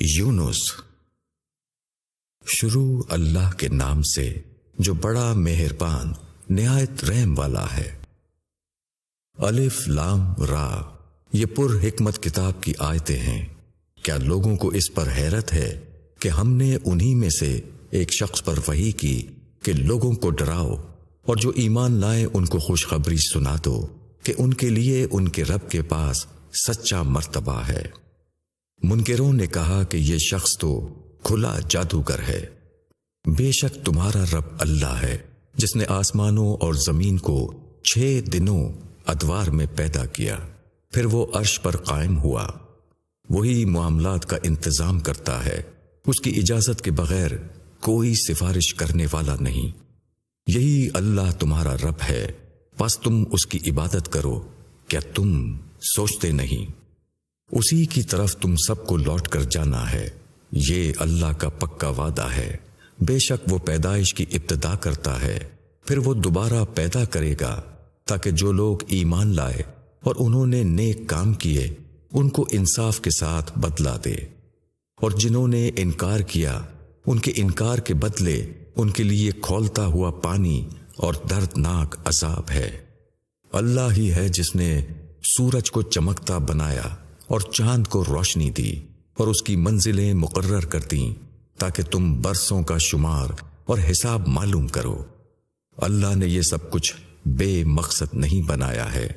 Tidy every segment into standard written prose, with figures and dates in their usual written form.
یونس۔ شروع اللہ کے نام سے جو بڑا مہربان نہایت رحم والا ہے۔ الف لام را، یہ پر حکمت کتاب کی آیتیں ہیں۔ کیا لوگوں کو اس پر حیرت ہے کہ ہم نے انہی میں سے ایک شخص پر وحی کی کہ لوگوں کو ڈراؤ اور جو ایمان لائیں ان کو خوشخبری سنا دو کہ ان کے لیے ان کے رب کے پاس سچا مرتبہ ہے۔ منکروں نے کہا کہ یہ شخص تو کھلا جادوگر ہے۔ بے شک تمہارا رب اللہ ہے جس نے آسمانوں اور زمین کو 6 دنوں ادوار میں پیدا کیا، پھر وہ عرش پر قائم ہوا۔ وہی معاملات کا انتظام کرتا ہے، اس کی اجازت کے بغیر کوئی سفارش کرنے والا نہیں۔ یہی اللہ تمہارا رب ہے، پس تم اس کی عبادت کرو، کیا تم سوچتے نہیں؟ اسی کی طرف تم سب کو لوٹ کر جانا ہے، یہ اللہ کا پکا وعدہ ہے۔ بے شک وہ پیدائش کی ابتدا کرتا ہے، پھر وہ دوبارہ پیدا کرے گا تاکہ جو لوگ ایمان لائے اور انہوں نے نیک کام کیے ان کو انصاف کے ساتھ بدلہ دے، اور جنہوں نے انکار کیا ان کے انکار کے بدلے ان کے لیے کھولتا ہوا پانی اور دردناک عذاب ہے۔ اللہ ہی ہے جس نے سورج کو چمکتا بنایا اور چاند کو روشنی دی اور اس کی منزلیں مقرر کر دیں تاکہ تم برسوں کا شمار اور حساب معلوم کرو۔ اللہ نے یہ سب کچھ بے مقصد نہیں بنایا ہے،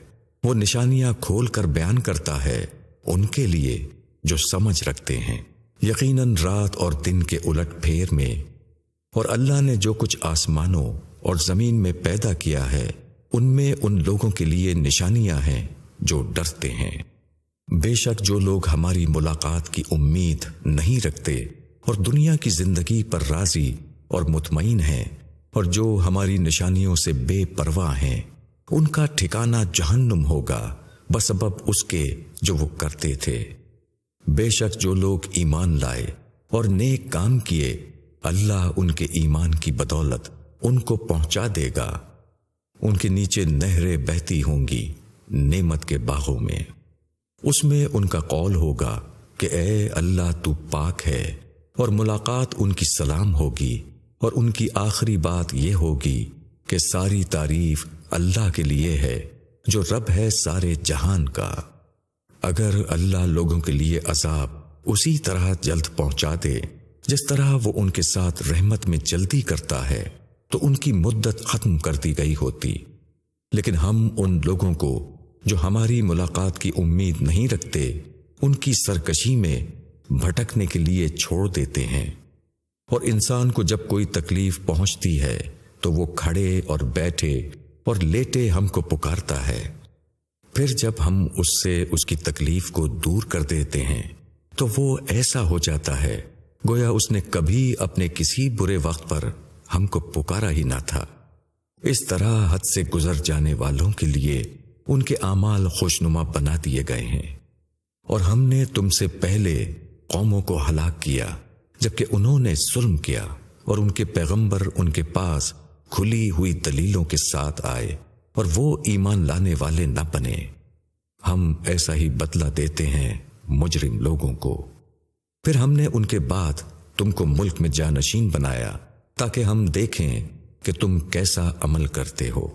وہ نشانیاں کھول کر بیان کرتا ہے ان کے لیے جو سمجھ رکھتے ہیں۔ یقیناً رات اور دن کے الٹ پھیر میں اور اللہ نے جو کچھ آسمانوں اور زمین میں پیدا کیا ہے ان میں ان لوگوں کے لیے نشانیاں ہیں جو ڈرتے ہیں۔ بے شک جو لوگ ہماری ملاقات کی امید نہیں رکھتے اور دنیا کی زندگی پر راضی اور مطمئن ہیں اور جو ہماری نشانیوں سے بے پرواہ ہیں ان کا ٹھکانہ جہنم ہوگا بسبب اس کے جو وہ کرتے تھے۔ بے شک جو لوگ ایمان لائے اور نیک کام کیے اللہ ان کے ایمان کی بدولت ان کو پہنچا دے گا، ان کے نیچے نہریں بہتی ہوں گی نعمت کے باغوں میں۔ اس میں ان کا قول ہوگا کہ اے اللہ تو پاک ہے، اور ملاقات ان کی سلام ہوگی، اور ان کی آخری بات یہ ہوگی کہ ساری تعریف اللہ کے لیے ہے جو رب ہے سارے جہان کا۔ اگر اللہ لوگوں کے لیے عذاب اسی طرح جلد پہنچا دے جس طرح وہ ان کے ساتھ رحمت میں جلدی کرتا ہے تو ان کی مدت ختم کر دی گئی ہوتی، لیکن ہم ان لوگوں کو جو ہماری ملاقات کی امید نہیں رکھتے ان کی سرکشی میں بھٹکنے کے لیے چھوڑ دیتے ہیں۔ اور انسان کو جب کوئی تکلیف پہنچتی ہے تو وہ کھڑے اور بیٹھے اور لیٹے ہم کو پکارتا ہے، پھر جب ہم اس سے اس کی تکلیف کو دور کر دیتے ہیں تو وہ ایسا ہو جاتا ہے گویا اس نے کبھی اپنے کسی برے وقت پر ہم کو پکارا ہی نہ تھا۔ اس طرح حد سے گزر جانے والوں کے لیے ان کے اعمال خوشنما بنا دیے گئے ہیں۔ اور ہم نے تم سے پہلے قوموں کو ہلاک کیا جبکہ انہوں نے ظلم کیا، اور ان کے پیغمبر ان کے پاس کھلی ہوئی دلیلوں کے ساتھ آئے اور وہ ایمان لانے والے نہ بنے۔ ہم ایسا ہی بدلہ دیتے ہیں مجرم لوگوں کو۔ پھر ہم نے ان کے بعد تم کو ملک میں جانشین بنایا تاکہ ہم دیکھیں کہ تم کیسا عمل کرتے ہو۔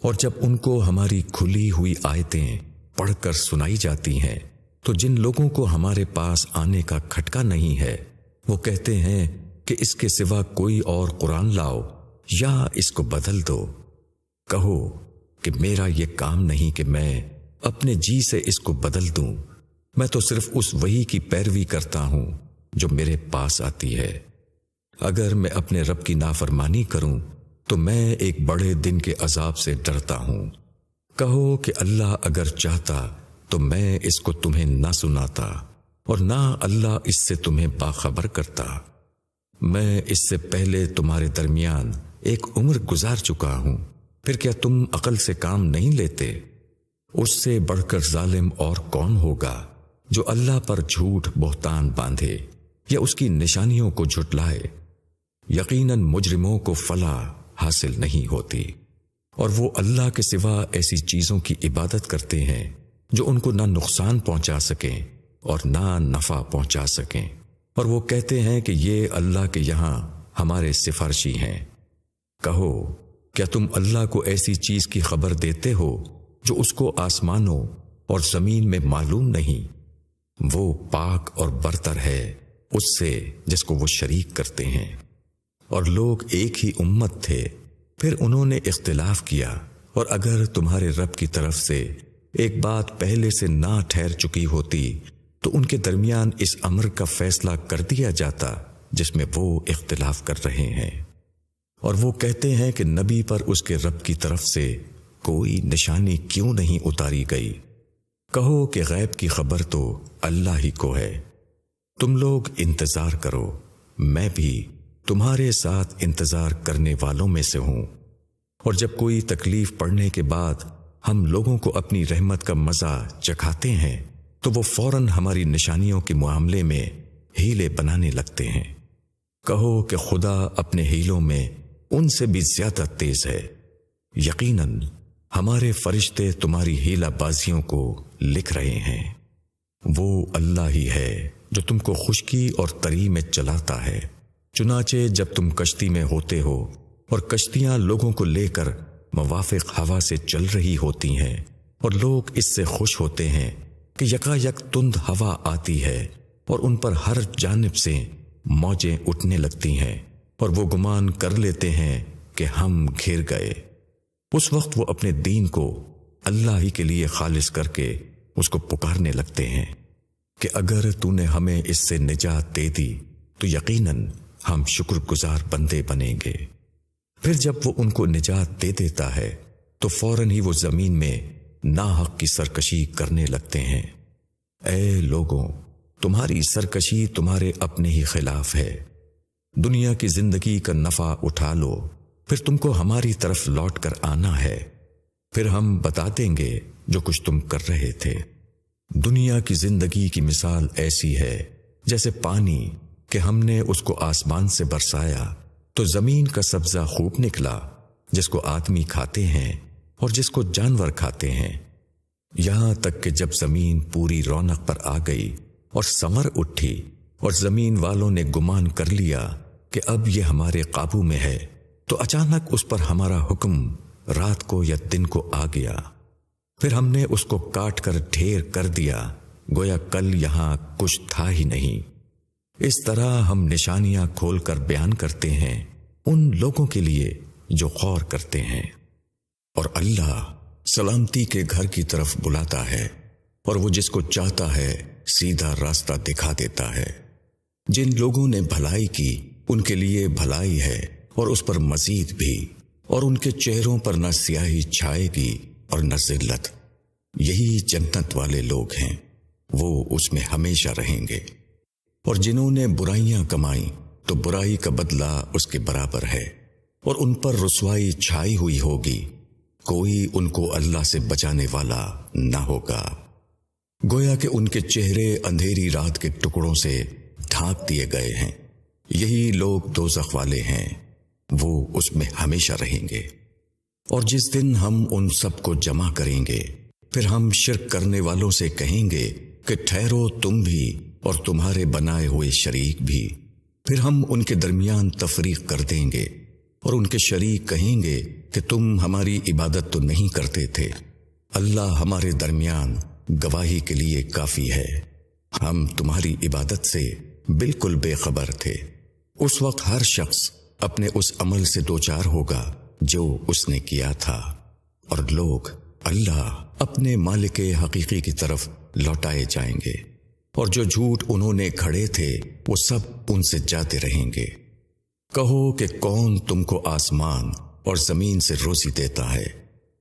اور جب ان کو ہماری کھلی ہوئی آیتیں پڑھ کر سنائی جاتی ہیں تو جن لوگوں کو ہمارے پاس آنے کا کھٹکا نہیں ہے وہ کہتے ہیں کہ اس کے سوا کوئی اور قرآن لاؤ یا اس کو بدل دو۔ کہو کہ میرا یہ کام نہیں کہ میں اپنے جی سے اس کو بدل دوں، میں تو صرف اس وحی کی پیروی کرتا ہوں جو میرے پاس آتی ہے۔ اگر میں اپنے رب کی نافرمانی کروں تو میں ایک بڑے دن کے عذاب سے ڈرتا ہوں۔ کہو کہ اللہ اگر چاہتا تو میں اس کو تمہیں نہ سناتا اور نہ اللہ اس سے تمہیں باخبر کرتا۔ میں اس سے پہلے تمہارے درمیان ایک عمر گزار چکا ہوں، پھر کیا تم عقل سے کام نہیں لیتے؟ اس سے بڑھ کر ظالم اور کون ہوگا جو اللہ پر جھوٹ بہتان باندھے یا اس کی نشانیوں کو جھٹلائے؟ یقیناً مجرموں کو فلاح حاصل نہیں ہوتی، اور وہ اللہ کے سوا ایسی چیزوں کی عبادت کرتے ہیں جو ان کو نہ نقصان پہنچا سکیں اور نہ نفع پہنچا سکیں۔ اور وہ کہتے ہیں کہ یہ اللہ کے یہاں ہمارے سفارشی ہیں۔ کہو کیا تم اللہ کو ایسی چیز کی خبر دیتے ہو جو اس کو آسمانوں اور زمین میں معلوم نہیں؟ وہ پاک اور برتر ہے اس سے جس کو وہ شریک کرتے ہیں۔ اور لوگ ایک ہی امت تھے، پھر انہوں نے اختلاف کیا، اور اگر تمہارے رب کی طرف سے ایک بات پہلے سے نہ ٹھہر چکی ہوتی تو ان کے درمیان اس امر کا فیصلہ کر دیا جاتا جس میں وہ اختلاف کر رہے ہیں۔ اور وہ کہتے ہیں کہ نبی پر اس کے رب کی طرف سے کوئی نشانی کیوں نہیں اتاری گئی؟ کہو کہ غیب کی خبر تو اللہ ہی کو ہے، تم لوگ انتظار کرو، میں بھی تمہارے ساتھ انتظار کرنے والوں میں سے ہوں۔ اور جب کوئی تکلیف پڑنے کے بعد ہم لوگوں کو اپنی رحمت کا مزہ چکھاتے ہیں تو وہ فوراً ہماری نشانیوں کے معاملے میں ہیلے بنانے لگتے ہیں۔ کہو کہ خدا اپنے ہیلوں میں ان سے بھی زیادہ تیز ہے، یقیناً ہمارے فرشتے تمہاری ہیلہ بازیوں کو لکھ رہے ہیں۔ وہ اللہ ہی ہے جو تم کو خشکی اور تری میں چلاتا ہے، چنانچہ جب تم کشتی میں ہوتے ہو اور کشتیاں لوگوں کو لے کر موافق ہوا سے چل رہی ہوتی ہیں اور لوگ اس سے خوش ہوتے ہیں کہ یکایک تند ہوا آتی ہے اور ان پر ہر جانب سے موجیں اٹھنے لگتی ہیں اور وہ گمان کر لیتے ہیں کہ ہم گھر گئے، اس وقت وہ اپنے دین کو اللہ ہی کے لیے خالص کر کے اس کو پکارنے لگتے ہیں کہ اگر تو نے ہمیں اس سے نجات دے دی تو یقیناً ہم شکر گزار بندے بنیں گے۔ پھر جب وہ ان کو نجات دے دیتا ہے تو فوراً ہی وہ زمین میں ناحق کی سرکشی کرنے لگتے ہیں۔ اے لوگوں، تمہاری سرکشی تمہارے اپنے ہی خلاف ہے، دنیا کی زندگی کا نفع اٹھا لو، پھر تم کو ہماری طرف لوٹ کر آنا ہے، پھر ہم بتا دیں گے جو کچھ تم کر رہے تھے۔ دنیا کی زندگی کی مثال ایسی ہے جیسے پانی کہ ہم نے اس کو آسمان سے برسایا تو زمین کا سبزہ خوب نکلا، جس کو آدمی کھاتے ہیں اور جس کو جانور کھاتے ہیں، یہاں تک کہ جب زمین پوری رونق پر آ گئی اور ثمر اٹھی اور زمین والوں نے گمان کر لیا کہ اب یہ ہمارے قابو میں ہے، تو اچانک اس پر ہمارا حکم رات کو یا دن کو آ گیا، پھر ہم نے اس کو کاٹ کر ڈھیر کر دیا، گویا کل یہاں کچھ تھا ہی نہیں۔ اس طرح ہم نشانیاں کھول کر بیان کرتے ہیں ان لوگوں کے لیے جو غور کرتے ہیں۔ اور اللہ سلامتی کے گھر کی طرف بلاتا ہے، اور وہ جس کو چاہتا ہے سیدھا راستہ دکھا دیتا ہے۔ جن لوگوں نے بھلائی کی ان کے لیے بھلائی ہے اور اس پر مزید بھی، اور ان کے چہروں پر نہ سیاہی چھائے گی اور نہ ذلت۔ یہی جنت والے لوگ ہیں، وہ اس میں ہمیشہ رہیں گے۔ اور جنہوں نے برائیاں کمائیں تو برائی کا بدلہ اس کے برابر ہے، اور ان پر رسوائی چھائی ہوئی ہوگی، کوئی ان کو اللہ سے بچانے والا نہ ہوگا۔ گویا کہ ان کے چہرے اندھیری رات کے ٹکڑوں سے ڈھانک دیے گئے ہیں، یہی لوگ دوزخ والے ہیں، وہ اس میں ہمیشہ رہیں گے۔ اور جس دن ہم ان سب کو جمع کریں گے، پھر ہم شرک کرنے والوں سے کہیں گے کہ ٹھہرو تم بھی اور تمہارے بنائے ہوئے شریک بھی، پھر ہم ان کے درمیان تفریق کر دیں گے، اور ان کے شریک کہیں گے کہ تم ہماری عبادت تو نہیں کرتے تھے، اللہ ہمارے درمیان گواہی کے لیے کافی ہے، ہم تمہاری عبادت سے بالکل بے خبر تھے۔ اس وقت ہر شخص اپنے اس عمل سے دوچار ہوگا جو اس نے کیا تھا، اور لوگ اللہ اپنے مالک حقیقی کی طرف لوٹائے جائیں گے، اور جو جھوٹ انہوں نے کھڑے تھے وہ سب ان سے جاتے رہیں گے۔ کہو کہ کون تم کو آسمان اور زمین سے روزی دیتا ہے،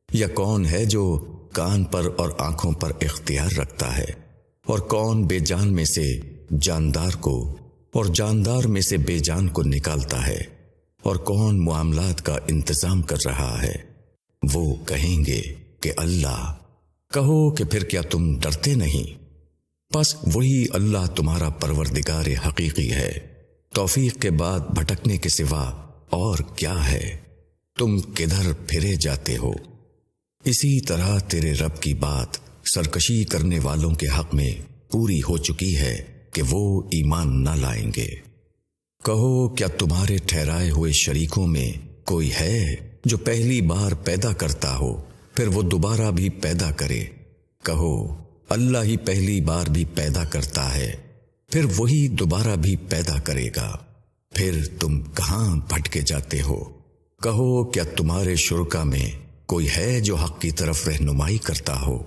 یا کون ہے جو کان پر اور آنکھوں پر اختیار رکھتا ہے، اور کون بے جان میں سے جاندار کو اور جاندار میں سے بے جان کو نکالتا ہے، اور کون معاملات کا انتظام کر رہا ہے؟ وہ کہیں گے کہ اللہ۔ کہو کہ پھر کیا تم ڈرتے نہیں؟ پس وہی اللہ تمہارا پروردگار حقیقی ہے، توفیق کے بعد بھٹکنے کے سوا اور کیا ہے؟ تم کدھر پھرے جاتے ہو؟ اسی طرح تیرے رب کی بات سرکشی کرنے والوں کے حق میں پوری ہو چکی ہے کہ وہ ایمان نہ لائیں گے۔ کہو کیا تمہارے ٹھہرائے ہوئے شریکوں میں کوئی ہے جو پہلی بار پیدا کرتا ہو پھر وہ دوبارہ بھی پیدا کرے؟ کہو اللہ ہی پہلی بار بھی پیدا کرتا ہے پھر وہی دوبارہ بھی پیدا کرے گا، پھر تم کہاں بھٹکے جاتے ہو؟ کہو کیا تمہارے شرکا میں کوئی ہے جو حق کی طرف رہنمائی کرتا ہو؟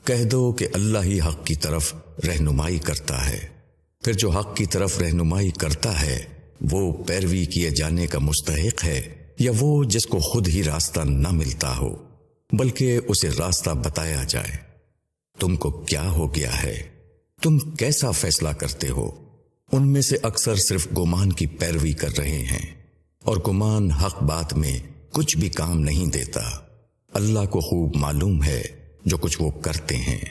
کہہ دو کہ اللہ ہی حق کی طرف رہنمائی کرتا ہے، پھر جو حق کی طرف رہنمائی کرتا ہے وہ پیروی کیے جانے کا مستحق ہے یا وہ جس کو خود ہی راستہ نہ ملتا ہو بلکہ اسے راستہ بتایا جائے؟ تم کو کیا ہو گیا ہے؟ تم کیسا فیصلہ کرتے ہو؟ ان میں سے اکثر صرف گمان کی پیروی کر رہے ہیں، اور گمان حق بات میں کچھ بھی کام نہیں دیتا۔ اللہ کو خوب معلوم ہے جو کچھ وہ کرتے ہیں۔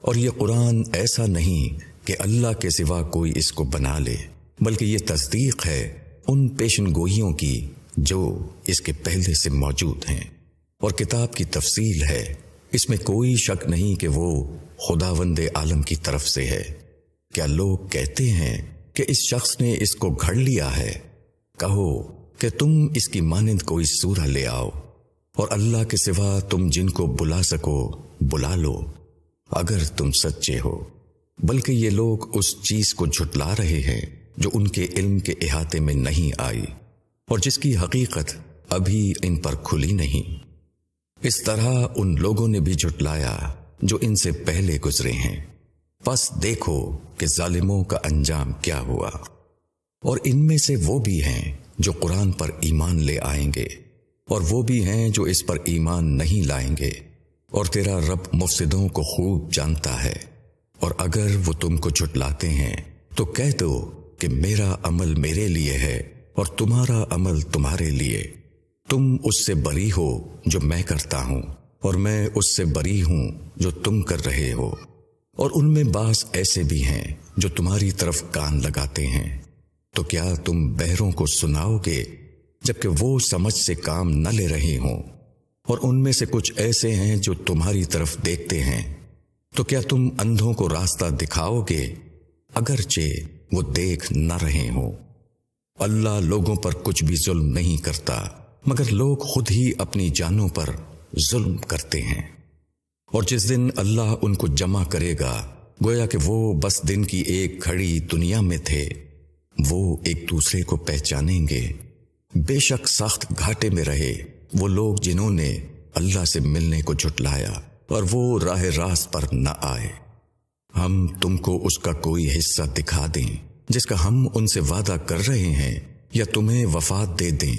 اور یہ قرآن ایسا نہیں کہ اللہ کے سوا کوئی اس کو بنا لے، بلکہ یہ تصدیق ہے ان پیشن گوئیوں کی جو اس کے پہلے سے موجود ہیں، اور کتاب کی تفصیل ہے، اس میں کوئی شک نہیں کہ وہ خداوند عالم کی طرف سے ہے۔ کیا لوگ کہتے ہیں کہ اس شخص نے اس کو گھڑ لیا ہے؟ کہو کہ تم اس کی مانند کوئی سورہ لے آؤ، اور اللہ کے سوا تم جن کو بلا سکو بلا لو اگر تم سچے ہو۔ بلکہ یہ لوگ اس چیز کو جھٹلا رہے ہیں جو ان کے علم کے احاطے میں نہیں آئی، اور جس کی حقیقت ابھی ان پر کھلی نہیں۔ اس طرح ان لوگوں نے بھی جھٹلایا جو ان سے پہلے گزرے ہیں۔ پس دیکھو کہ ظالموں کا انجام کیا ہوا۔ اور ان میں سے وہ بھی ہیں جو قرآن پر ایمان لے آئیں گے، اور وہ بھی ہیں جو اس پر ایمان نہیں لائیں گے، اور تیرا رب مفسدوں کو خوب جانتا ہے۔ اور اگر وہ تم کو جھٹلاتے ہیں تو کہہ دو کہ میرا عمل میرے لیے ہے اور تمہارا عمل تمہارے لیے، تم اس سے بری ہو جو میں کرتا ہوں، اور میں اس سے بری ہوں جو تم کر رہے ہو۔ اور ان میں بعض ایسے بھی ہیں جو تمہاری طرف کان لگاتے ہیں، تو کیا تم بہروں کو سناؤ گے جبکہ وہ سمجھ سے کام نہ لے رہے ہوں؟ اور ان میں سے کچھ ایسے ہیں جو تمہاری طرف دیکھتے ہیں، تو کیا تم اندھوں کو راستہ دکھاؤ گے اگرچہ وہ دیکھ نہ رہے ہوں؟ اللہ لوگوں پر کچھ بھی ظلم نہیں کرتا، مگر لوگ خود ہی اپنی جانوں پر ظلم کرتے ہیں۔ اور جس دن اللہ ان کو جمع کرے گا گویا کہ وہ بس دن کی ایک گھڑی دنیا میں تھے، وہ ایک دوسرے کو پہچانیں گے۔ بے شک سخت گھاٹے میں رہے وہ لوگ جنہوں نے اللہ سے ملنے کو جھٹلایا اور وہ راہ راست پر نہ آئے۔ ہم تم کو اس کا کوئی حصہ دکھا دیں جس کا ہم ان سے وعدہ کر رہے ہیں، یا تمہیں وفات دے دیں،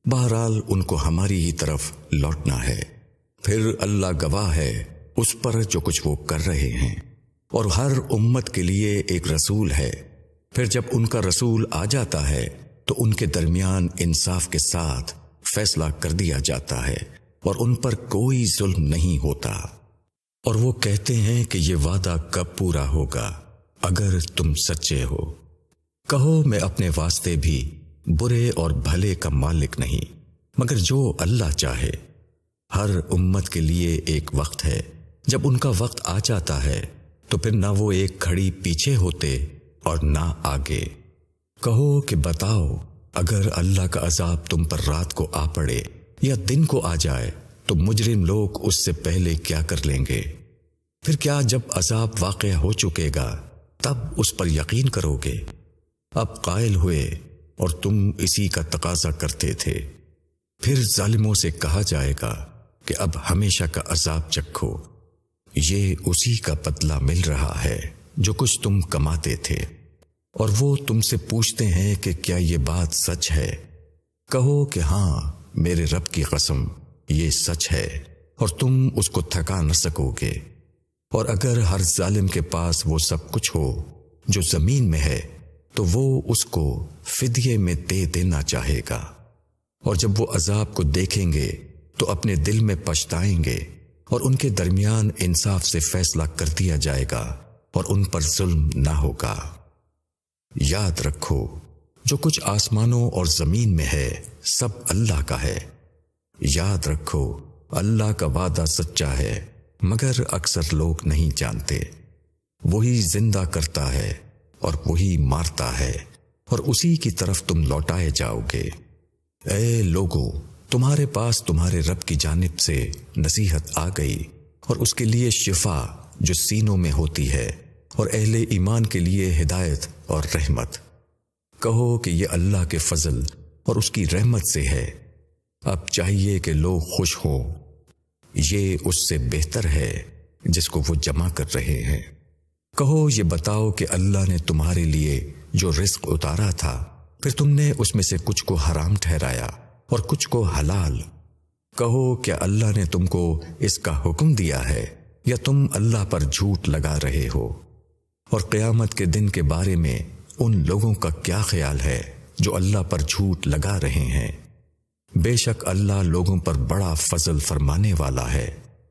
بہرحال ان کو ہماری ہی طرف لوٹنا ہے۔ پھر اللہ گواہ ہے اس پر جو کچھ وہ کر رہے ہیں۔ اور ہر امت کے لیے ایک رسول ہے، پھر جب ان کا رسول آ جاتا ہے تو ان کے درمیان انصاف کے ساتھ فیصلہ کر دیا جاتا ہے، اور ان پر کوئی ظلم نہیں ہوتا۔ اور وہ کہتے ہیں کہ یہ وعدہ کب پورا ہوگا اگر تم سچے ہو؟ کہو میں اپنے واسطے بھی برے اور بھلے کا مالک نہیں، مگر جو اللہ چاہے۔ ہر امت کے لیے ایک وقت ہے، جب ان کا وقت آ جاتا ہے تو پھر نہ وہ ایک گھڑی پیچھے ہوتے اور نہ آگے۔ کہو کہ بتاؤ اگر اللہ کا عذاب تم پر رات کو آ پڑے یا دن کو آ جائے تو مجرم لوگ اس سے پہلے کیا کر لیں گے؟ پھر کیا جب عذاب واقع ہو چکے گا تب اس پر یقین کرو گے؟ اب قائل ہوئے اور تم اسی کا تقاضا کرتے تھے۔ پھر ظالموں سے کہا جائے گا کہ اب ہمیشہ کا عذاب چکھو، یہ اسی کا بدلہ مل رہا ہے جو کچھ تم کماتے تھے۔ اور وہ تم سے پوچھتے ہیں کہ کیا یہ بات سچ ہے؟ کہو کہ ہاں میرے رب کی قسم یہ سچ ہے، اور تم اس کو تھکا نہ سکو گے۔ اور اگر ہر ظالم کے پاس وہ سب کچھ ہو جو زمین میں ہے تو وہ اس کو فدیے میں دے دینا چاہے گا، اور جب وہ عذاب کو دیکھیں گے تو اپنے دل میں پچھتائیں گے، اور ان کے درمیان انصاف سے فیصلہ کر دیا جائے گا اور ان پر ظلم نہ ہوگا۔ یاد رکھو جو کچھ آسمانوں اور زمین میں ہے سب اللہ کا ہے۔ یاد رکھو اللہ کا وعدہ سچا ہے، مگر اکثر لوگ نہیں جانتے۔ وہی زندہ کرتا ہے اور وہی مارتا ہے اور اسی کی طرف تم لوٹائے جاؤ گے۔ اے لوگو، تمہارے پاس تمہارے رب کی جانب سے نصیحت آ گئی اور اس کے لیے شفا جو سینوں میں ہوتی ہے، اور اہل ایمان کے لیے ہدایت اور رحمت۔ کہو کہ یہ اللہ کے فضل اور اس کی رحمت سے ہے۔ اب چاہیے کہ لوگ خوش ہوں، یہ اس سے بہتر ہے جس کو وہ جمع کر رہے ہیں۔ کہو یہ بتاؤ کہ اللہ نے تمہارے لیے جو رزق اتارا تھا، پھر تم نے اس میں سے کچھ کو حرام ٹھہرایا اور کچھ کو حلال۔ کہو کیا اللہ نے تم کو اس کا حکم دیا ہے یا تم اللہ پر جھوٹ لگا رہے ہو؟ اور قیامت کے دن کے بارے میں ان لوگوں کا کیا خیال ہے جو اللہ پر جھوٹ لگا رہے ہیں؟ بے شک اللہ لوگوں پر بڑا فضل فرمانے والا ہے،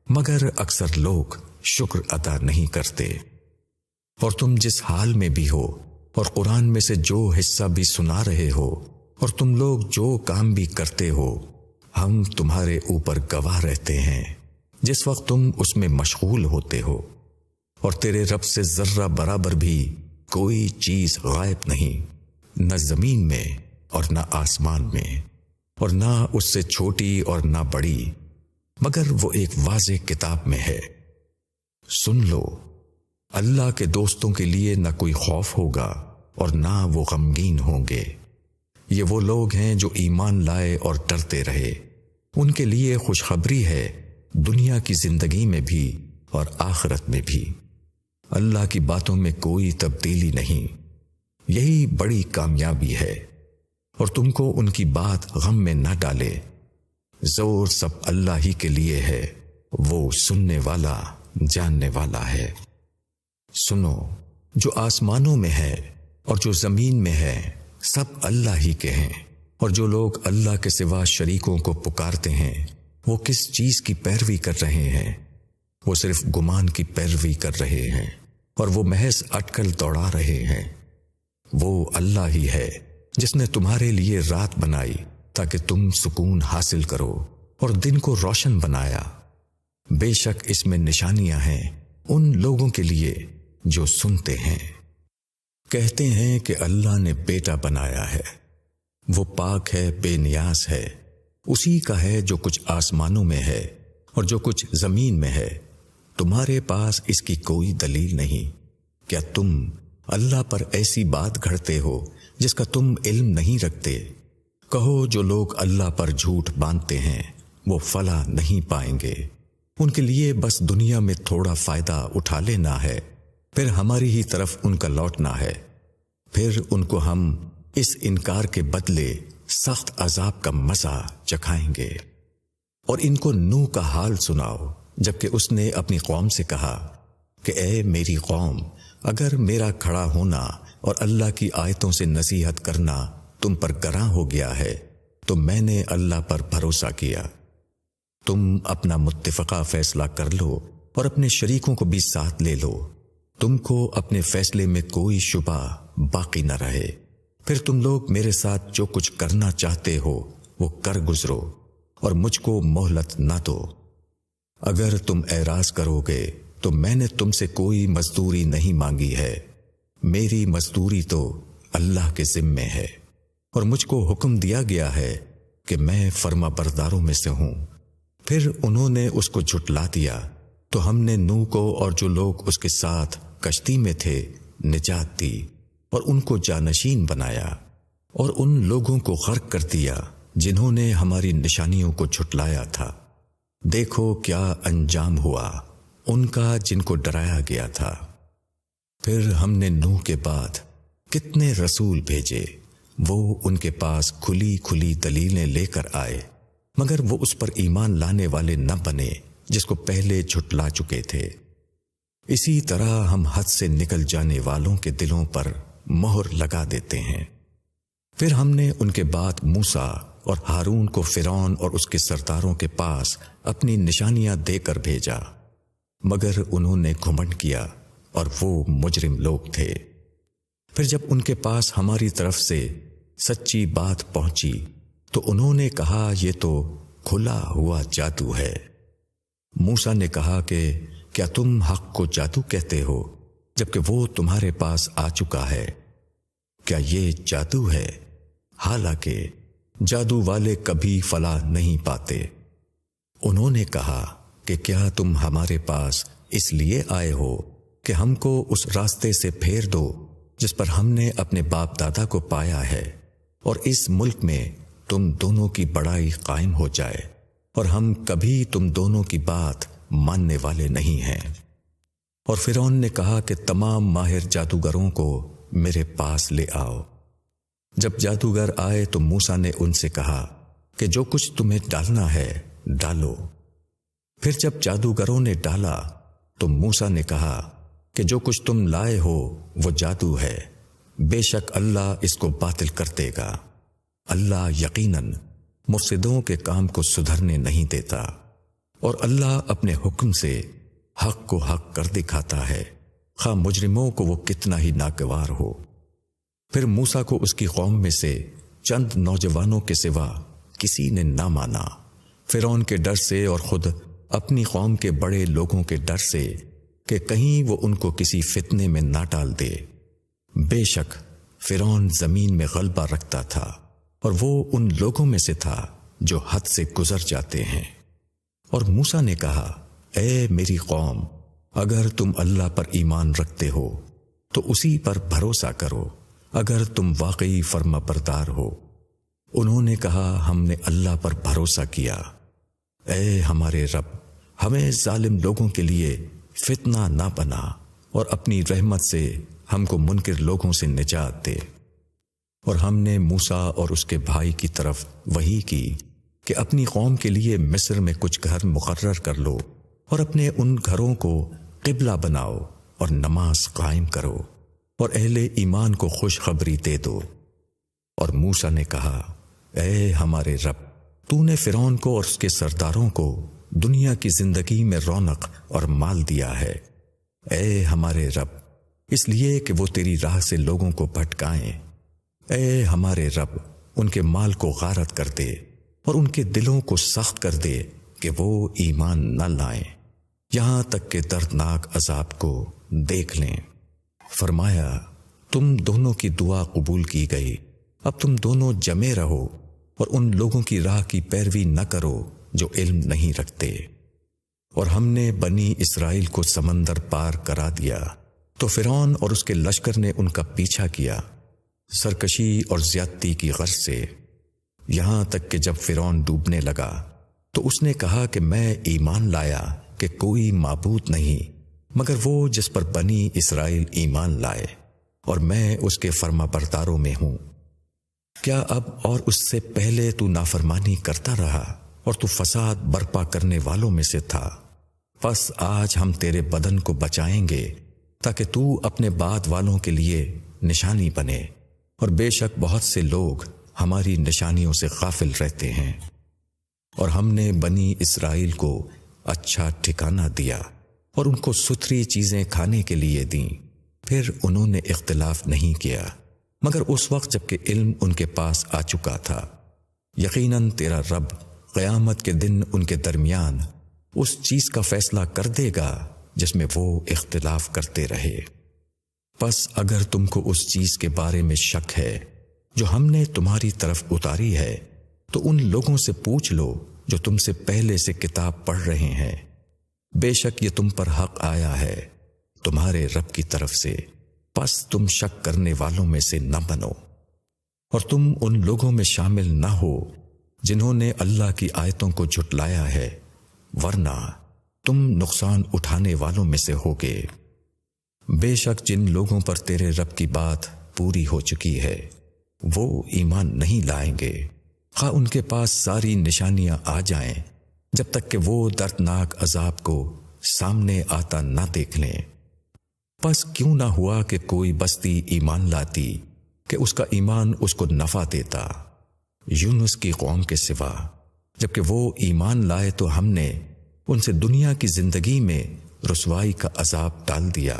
مگر اکثر لوگ شکر ادا نہیں کرتے۔ اور تم جس حال میں بھی ہو اور قرآن میں سے جو حصہ بھی سنا رہے ہو اور تم لوگ جو کام بھی کرتے ہو، ہم تمہارے اوپر گواہ رہتے ہیں جس وقت تم اس میں مشغول ہوتے ہو۔ اور تیرے رب سے ذرہ برابر بھی کوئی چیز غائب نہیں، نہ زمین میں اور نہ آسمان میں، اور نہ اس سے چھوٹی اور نہ بڑی، مگر وہ ایک واضح کتاب میں ہے۔ سن لو، اللہ کے دوستوں کے لیے نہ کوئی خوف ہوگا اور نہ وہ غمگین ہوں گے۔ یہ وہ لوگ ہیں جو ایمان لائے اور ڈرتے رہے، ان کے لیے خوشخبری ہے دنیا کی زندگی میں بھی اور آخرت میں بھی۔ اللہ کی باتوں میں کوئی تبدیلی نہیں، یہی بڑی کامیابی ہے۔ اور تم کو ان کی بات غم میں نہ ڈالے، زور سب اللہ ہی کے لیے ہے، وہ سننے والا جاننے والا ہے۔ سنو، جو آسمانوں میں ہے اور جو زمین میں ہے سب اللہ ہی کے ہیں، اور جو لوگ اللہ کے سوا شریکوں کو پکارتے ہیں وہ کس چیز کی پیروی کر رہے ہیں؟ وہ صرف گمان کی پیروی کر رہے ہیں اور وہ محض اٹکل دوڑا رہے ہیں۔ وہ اللہ ہی ہے جس نے تمہارے لیے رات بنائی تاکہ تم سکون حاصل کرو اور دن کو روشن بنایا۔ بے شک اس میں نشانیاں ہیں ان لوگوں کے لیے جو سنتے ہیں۔ کہتے ہیں کہ اللہ نے بیٹا بنایا ہے، وہ پاک ہے، بے نیاز ہے، اسی کا ہے جو کچھ آسمانوں میں ہے اور جو کچھ زمین میں ہے۔ تمہارے پاس اس کی کوئی دلیل نہیں۔ کیا تم اللہ پر ایسی بات گھڑتے ہو جس کا تم علم نہیں رکھتے؟ کہو جو لوگ اللہ پر جھوٹ باندھتے ہیں وہ فلاح نہیں پائیں گے، ان کے لیے بس دنیا میں تھوڑا فائدہ اٹھا لینا ہے، پھر ہماری ہی طرف ان کا لوٹنا ہے، پھر ان کو ہم اس انکار کے بدلے سخت عذاب کا مزہ چکھائیں گے۔ اور ان کو نوح کا حال سناؤ جبکہ اس نے اپنی قوم سے کہا کہ اے میری قوم، اگر میرا کھڑا ہونا اور اللہ کی آیتوں سے نصیحت کرنا تم پر گراں ہو گیا ہے تو میں نے اللہ پر بھروسہ کیا۔ تم اپنا متفقہ فیصلہ کر لو اور اپنے شریکوں کو بھی ساتھ لے لو، تم کو اپنے فیصلے میں کوئی شبہ باقی نہ رہے، پھر تم لوگ میرے ساتھ جو کچھ کرنا چاہتے ہو وہ کر گزرو اور مجھ کو مہلت نہ دو۔ اگر تم اعراض کرو گے تو میں نے تم سے کوئی مزدوری نہیں مانگی ہے، میری مزدوری تو اللہ کے ذمے ہے، اور مجھ کو حکم دیا گیا ہے کہ میں فرما برداروں میں سے ہوں۔ پھر انہوں نے اس کو جھٹلا دیا تو ہم نے نوح کو اور جو لوگ اس کے ساتھ کشتی میں تھے نجات دی اور ان کو جانشین بنایا، اور ان لوگوں کو غرق کر دیا جنہوں نے ہماری نشانیوں کو جھٹلایا تھا۔ دیکھو کیا انجام ہوا ان کا جن کو ڈرایا گیا تھا۔ پھر ہم نے نوح کے بعد کتنے رسول بھیجے، وہ ان کے پاس کھلی کھلی دلیلیں لے کر آئے، مگر وہ اس پر ایمان لانے والے نہ بنے جس کو پہلے جھٹلا چکے تھے۔ اسی طرح ہم حد سے نکل جانے والوں کے دلوں پر مہر لگا دیتے ہیں۔ پھر ہم نے ان کے بعد موسیٰ اور ہارون کو فرعون اور اس کے سرداروں کے پاس اپنی نشانیاں دے کر بھیجا، مگر انہوں نے گھمنڈ کیا اور وہ مجرم لوگ تھے۔ پھر جب ان کے پاس ہماری طرف سے سچی بات پہنچی تو انہوں نے کہا یہ تو کھلا ہوا جادو ہے۔ موسیٰ نے کہا کہ کیا تم حق کو جادو کہتے ہو جبکہ وہ تمہارے پاس آ چکا ہے؟ کیا یہ جادو ہے؟ حالانکہ جادو والے کبھی فلاح نہیں پاتے۔ انہوں نے کہا کہ کیا تم ہمارے پاس اس لیے آئے ہو کہ ہم کو اس راستے سے پھیر دو جس پر ہم نے اپنے باپ دادا کو پایا ہے، اور اس ملک میں تم دونوں کی بڑائی قائم ہو جائے، اور ہم کبھی تم دونوں کی بات ماننے والے نہیں ہیں۔ اور فرعون نے کہا کہ تمام ماہر جادوگروں کو میرے پاس لے آؤ۔ جب جادوگر آئے تو موسیٰ نے ان سے کہا کہ جو کچھ تمہیں ڈالنا ہے ڈالو۔ پھر جب جادوگروں نے ڈالا تو موسیٰ نے کہا کہ جو کچھ تم لائے ہو وہ جادو ہے، بے شک اللہ اس کو باطل کر دے گا۔ اللہ یقیناً مفسدوں کے کام کو سدھرنے نہیں دیتا، اور اللہ اپنے حکم سے حق کو حق کر دکھاتا ہے، خواہ مجرموں کو وہ کتنا ہی ناگوار ہو۔ پھر موسیٰ کو اس کی قوم میں سے چند نوجوانوں کے سوا کسی نے نہ مانا، فرعون کے ڈر سے اور خود اپنی قوم کے بڑے لوگوں کے ڈر سے کہ کہیں وہ ان کو کسی فتنے میں نہ ڈال دے۔ بے شک فرعون زمین میں غلبہ رکھتا تھا، اور وہ ان لوگوں میں سے تھا جو حد سے گزر جاتے ہیں۔ اور موسیٰ نے کہا، اے میری قوم، اگر تم اللہ پر ایمان رکھتے ہو تو اسی پر بھروسہ کرو، اگر تم واقعی فرما بردار ہو۔ انہوں نے کہا، ہم نے اللہ پر بھروسہ کیا۔ اے ہمارے رب، ہمیں ظالم لوگوں کے لیے فتنہ نہ بنا، اور اپنی رحمت سے ہم کو منکر لوگوں سے نجات دے۔ اور ہم نے موسیٰ اور اس کے بھائی کی طرف وحی کی کہ اپنی قوم کے لیے مصر میں کچھ گھر مقرر کر لو، اور اپنے ان گھروں کو قبلہ بناؤ اور نماز قائم کرو، اور اہل ایمان کو خوشخبری دے دو۔ اور موسیٰ نے کہا، اے ہمارے رب، تو نے فرعون کو اور اس کے سرداروں کو دنیا کی زندگی میں رونق اور مال دیا ہے۔ اے ہمارے رب، اس لیے کہ وہ تیری راہ سے لوگوں کو بھٹکائیں۔ اے ہمارے رب، ان کے مال کو غارت کر دے، اور ان کے دلوں کو سخت کر دے کہ وہ ایمان نہ لائیں، یہاں تک کہ دردناک عذاب کو دیکھ لیں۔ فرمایا، تم دونوں کی دعا قبول کی گئی، اب تم دونوں جمے رہو، اور ان لوگوں کی راہ کی پیروی نہ کرو جو علم نہیں رکھتے۔ اور ہم نے بنی اسرائیل کو سمندر پار کرا دیا، تو فرعون اور اس کے لشکر نے ان کا پیچھا کیا، سرکشی اور زیادتی کی غرض سے، یہاں تک کہ جب فرعون ڈوبنے لگا تو اس نے کہا کہ میں ایمان لایا کہ کوئی معبود نہیں مگر وہ جس پر بنی اسرائیل ایمان لائے، اور میں اس کے فرما برداروں میں ہوں۔ کیا اب اور اس سے پہلے تو نافرمانی کرتا رہا اور تو فساد برپا کرنے والوں میں سے تھا؟ پس آج ہم تیرے بدن کو بچائیں گے تاکہ تو اپنے بعد والوں کے لیے نشانی بنے، اور بے شک بہت سے لوگ ہماری نشانیوں سے غافل رہتے ہیں۔ اور ہم نے بنی اسرائیل کو اچھا ٹھکانہ دیا اور ان کو ستھری چیزیں کھانے کے لیے دیں، پھر انہوں نے اختلاف نہیں کیا مگر اس وقت جب کہ علم ان کے پاس آ چکا تھا۔ یقیناً تیرا رب قیامت کے دن ان کے درمیان اس چیز کا فیصلہ کر دے گا جس میں وہ اختلاف کرتے رہے۔ پس اگر تم کو اس چیز کے بارے میں شک ہے جو ہم نے تمہاری طرف اتاری ہے تو ان لوگوں سے پوچھ لو جو تم سے پہلے سے کتاب پڑھ رہے ہیں، بے شک یہ تم پر حق آیا ہے تمہارے رب کی طرف سے، پس تم شک کرنے والوں میں سے نہ بنو، اور تم ان لوگوں میں شامل نہ ہو جنہوں نے اللہ کی آیتوں کو جھٹلایا ہے، ورنہ تم نقصان اٹھانے والوں میں سے ہوگے۔ بے شک جن لوگوں پر تیرے رب کی بات پوری ہو چکی ہے وہ ایمان نہیں لائیں گے، خواہ ان کے پاس ساری نشانیاں آ جائیں، جب تک کہ وہ دردناک عذاب کو سامنے آتا نہ دیکھ لیں۔ پس کیوں نہ ہوا کہ کوئی بستی ایمان لاتی کہ اس کا ایمان اس کو نفع دیتا، یونس کی قوم کے سوا، جبکہ وہ ایمان لائے تو ہم نے ان سے دنیا کی زندگی میں رسوائی کا عذاب ڈال دیا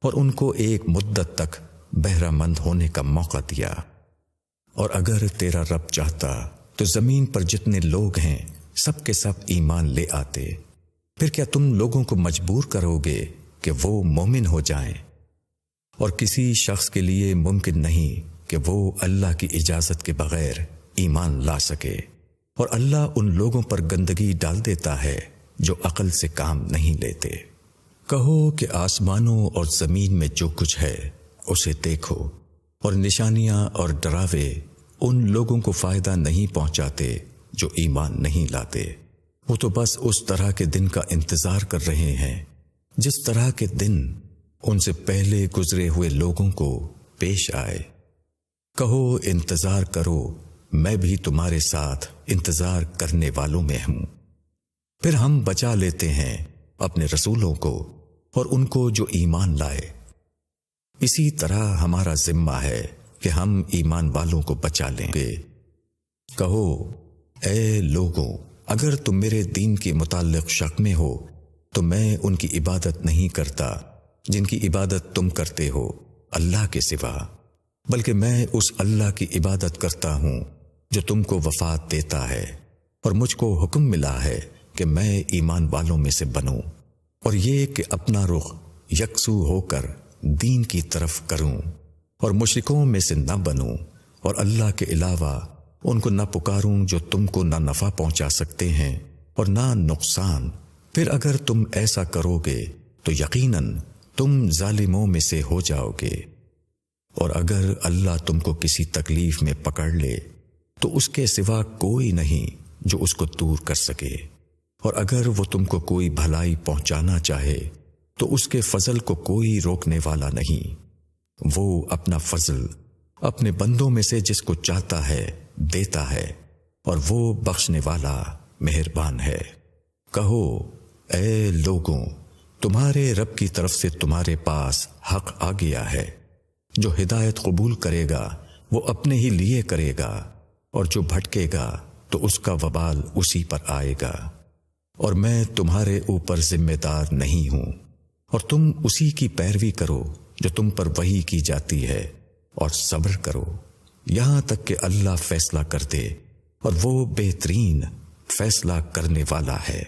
اور ان کو ایک مدت تک بہرہ مند ہونے کا موقع دیا۔ اور اگر تیرا رب چاہتا تو زمین پر جتنے لوگ ہیں سب کے سب ایمان لے آتے، پھر کیا تم لوگوں کو مجبور کرو گے کہ وہ مومن ہو جائیں؟ اور کسی شخص کے لیے ممکن نہیں کہ وہ اللہ کی اجازت کے بغیر ایمان لا سکے، اور اللہ ان لوگوں پر گندگی ڈال دیتا ہے جو عقل سے کام نہیں لیتے۔ کہو کہ آسمانوں اور زمین میں جو کچھ ہے اسے دیکھو، اور نشانیاں اور ڈراوے ان لوگوں کو فائدہ نہیں پہنچاتے جو ایمان نہیں لاتے۔ وہ تو بس اس طرح کے دن کا انتظار کر رہے ہیں جس طرح کے دن ان سے پہلے گزرے ہوئے لوگوں کو پیش آئے۔ کہو انتظار کرو، میں بھی تمہارے ساتھ انتظار کرنے والوں میں ہوں۔ پھر ہم بچا لیتے ہیں اپنے رسولوں کو اور ان کو جو ایمان لائے۔ اسی طرح ہمارا ذمہ ہے کہ ہم ایمان والوں کو بچا لیں گے۔ کہو اے لوگوں، اگر تم میرے دین کے متعلق شک میں ہو تو میں ان کی عبادت نہیں کرتا جن کی عبادت تم کرتے ہو اللہ کے سوا، بلکہ میں اس اللہ کی عبادت کرتا ہوں جو تم کو وفات دیتا ہے، اور مجھ کو حکم ملا ہے کہ میں ایمان والوں میں سے بنوں، اور یہ کہ اپنا رخ یکسو ہو کر دین کی طرف کروں اور مشرکوں میں سے نہ بنوں، اور اللہ کے علاوہ ان کو نہ پکاروں جو تم کو نہ نفع پہنچا سکتے ہیں اور نہ نقصان۔ پھر اگر تم ایسا کرو گے تو یقیناً تم ظالموں میں سے ہو جاؤ گے، اور اگر اللہ تم کو کسی تکلیف میں پکڑ لے تو اس کے سوا کوئی نہیں جو اس کو دور کر سکے، اور اگر وہ تم کو کوئی بھلائی پہنچانا چاہے تو اس کے فضل کو کوئی روکنے والا نہیں۔ وہ اپنا فضل اپنے بندوں میں سے جس کو چاہتا ہے دیتا ہے، اور وہ بخشنے والا مہربان ہے۔ کہو اے لوگوں، تمہارے رب کی طرف سے تمہارے پاس حق آ گیا ہے، جو ہدایت قبول کرے گا وہ اپنے ہی لیے کرے گا، اور جو بھٹکے گا تو اس کا وبال اسی پر آئے گا، اور میں تمہارے اوپر ذمہ دار نہیں ہوں، اور تم اسی کی پیروی کرو جو تم پر وحی کی جاتی ہے، اور صبر کرو یہاں تک کہ اللہ فیصلہ کر دے، اور وہ بہترین فیصلہ کرنے والا ہے۔